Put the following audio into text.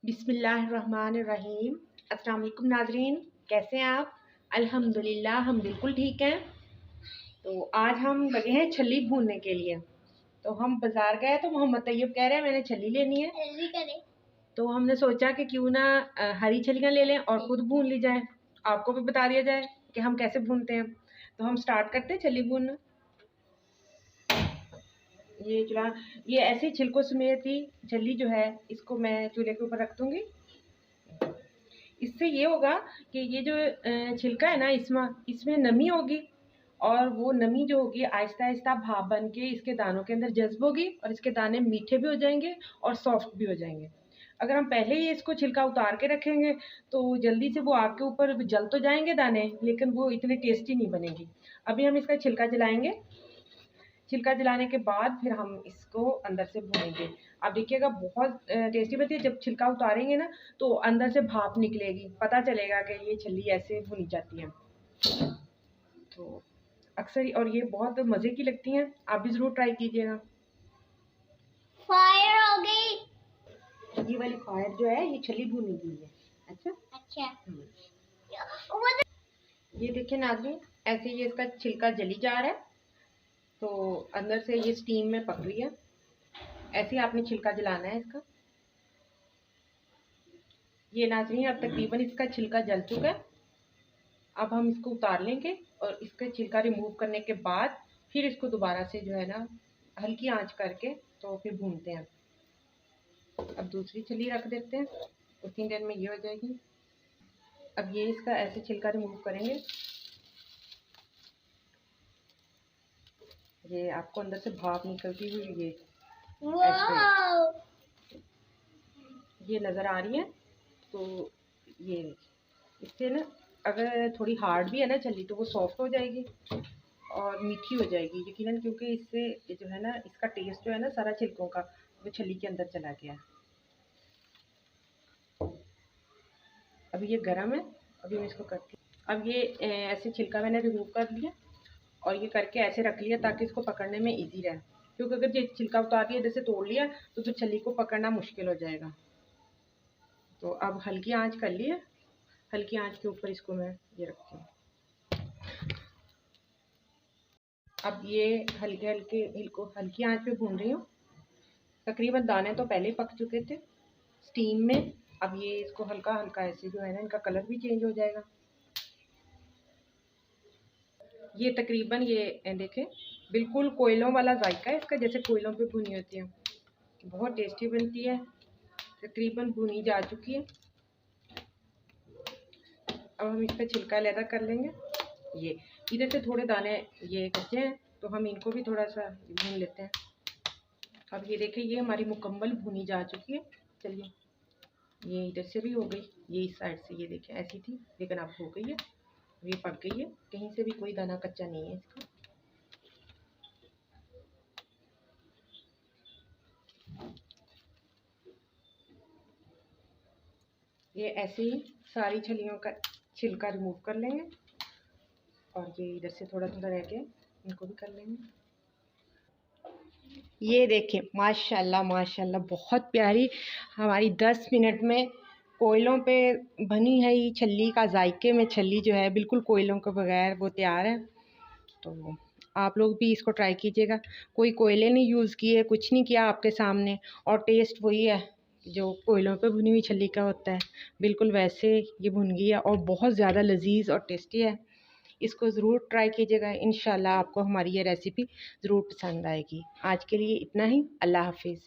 बिस्मिल्लाहिर्रहमानिर्रहीम। अस्सलाम वालेकुम नाज़रीन, कैसे हैं आप? अल्हम्दुलिल्लाह हम बिल्कुल ठीक हैं। तो आज हम लगे हैं छल्ली भूनने के लिए। तो हम बाज़ार गए तो मोहम्मद तैयब कह रहे हैं मैंने छल्ली लेनी है। तो हमने सोचा कि क्यों ना हरी छलियाँ ले लें और ख़ुद भून ली जाए, आपको भी बता दिया जाए कि हम कैसे भूनते हैं। तो हम स्टार्ट करते हैं छल्ली भूनना। ये ऐसे छिलकों समेत ही छल्ली जो है इसको मैं चूल्हे के ऊपर रख दूँगी। इससे ये होगा कि ये जो छिलका है ना इसमें नमी होगी और वो नमी जो होगी आहिस्ता आहिस्ता भाप बन के इसके दानों के अंदर जज्ब होगी और इसके दाने मीठे भी हो जाएंगे और सॉफ्ट भी हो जाएंगे। अगर हम पहले ही इसको छिलका उतार के रखेंगे तो जल्दी से वो आग के ऊपर जल तो जाएंगे दाने, लेकिन वो इतने टेस्टी नहीं बनेगी। अभी हम इसका छिलका जलाएंगे। छिलका जलाने के बाद फिर हम इसको अंदर से भूनेंगे। आप देखिएगा बहुत टेस्टी बनती है। जब छिलका उतारेंगे ना तो अंदर से भाप निकलेगी, पता चलेगा कि ये छल्ली ऐसे भुनी जाती है। तो अक्सर और ये बहुत मज़े की लगती हैं, आप भी ज़रूर ट्राई कीजिएगा। फायर हो गई। ये वाली फायर जो है ये छल्ली भुनी की है। अच्छा ये देखिए नाज़रीन, ऐसे ये इसका छिलका जली जा रहा है तो अंदर से ये स्टीम में पक रही है। ऐसे ही आपने छिलका जलाना है इसका। ये नाज़रीन अब तकरीबन इसका छिलका जल चुका है। अब हम इसको उतार लेंगे और इसका छिलका रिमूव करने के बाद फिर इसको दोबारा से जो है ना हल्की आंच करके तो फिर भूनते हैं। अब दूसरी छल्ली रख देते हैं, उतनी देर में ये हो जाएगी। अब ये इसका ऐसे छिलका रिमूव करेंगे। ये आपको अंदर से भाप निकलती हुई ये नज़र आ रही है। तो ये इससे ना अगर थोड़ी हार्ड भी है ना छल्ली तो वो सॉफ्ट हो जाएगी और मीठी हो जाएगी यकीनन, क्योंकि इससे जो है ना इसका टेस्ट जो है ना सारा छिलकों का वो छल्ली के अंदर चला गया। अभी ये गर्म है, अभी मैं इसको करती हूँ। अब ये ऐसे छिलका मैंने रिमूव कर लिया और ये करके ऐसे रख लिया ताकि इसको पकड़ने में ईजी रहे, क्योंकि अगर ये छिलका उतार दिया जैसे तोड़ लिया तो फिर छल्ली को पकड़ना मुश्किल हो जाएगा। तो अब हल्की आंच कर ली है, हल्की आंच के ऊपर इसको मैं ये रखती हूँ। अब ये हल्की आंच पे भून रही हूँ। तकरीबन दाने तो पहले ही पक चुके थे स्टीम में। अब ये इसको हल्का हल्का ऐसे जो है ना इनका कलर भी चेंज हो जाएगा। ये तकरीबन ये देखें बिल्कुल कोयलों वाला जायका है इसका, जैसे कोयलों पे भुनी होती है। बहुत टेस्टी बनती है। तकरीबन भुनी जा चुकी है। अब हम इसका छिलका अलग कर लेंगे। ये इधर से थोड़े दाने ये कच्चे हैं तो हम इनको भी थोड़ा सा भून लेते हैं। अब ये देखिए ये हमारी मुकम्मल भुनी जा चुकी है। चलिए ये इधर से भी हो गई, ये इस साइड से ये देखिए ऐसी थी लेकिन अब हो गई है, ये पक गई है, कहीं से भी कोई दाना कच्चा नहीं है इसका। ये ऐसे ही सारी छलियों का छिलका रिमूव कर लेंगे और ये इधर से थोड़ा थोड़ा रह गया इनको भी कर लेंगे। ये देखें माशाल्लाह माशाल्लाह बहुत प्यारी हमारी 10 मिनट में कोयलों पे बनी है ये छल्ली का जायके में छल्ली जो है बिल्कुल कोयलों के बगैर वो तैयार है। तो आप लोग भी इसको ट्राई कीजिएगा। कोई कोयले नहीं यूज़ किए, कुछ नहीं किया आपके सामने और टेस्ट वही है जो कोयलों पे भुनी हुई छल्ली का होता है, बिल्कुल वैसे ये भुन गई है और बहुत ज़्यादा लजीज और टेस्टी है। इसको ज़रूर ट्राई कीजिएगा, इंशाल्लाह आपको हमारी ये रेसिपी ज़रूर पसंद आएगी। आज के लिए इतना ही, अल्लाह हाफिज़।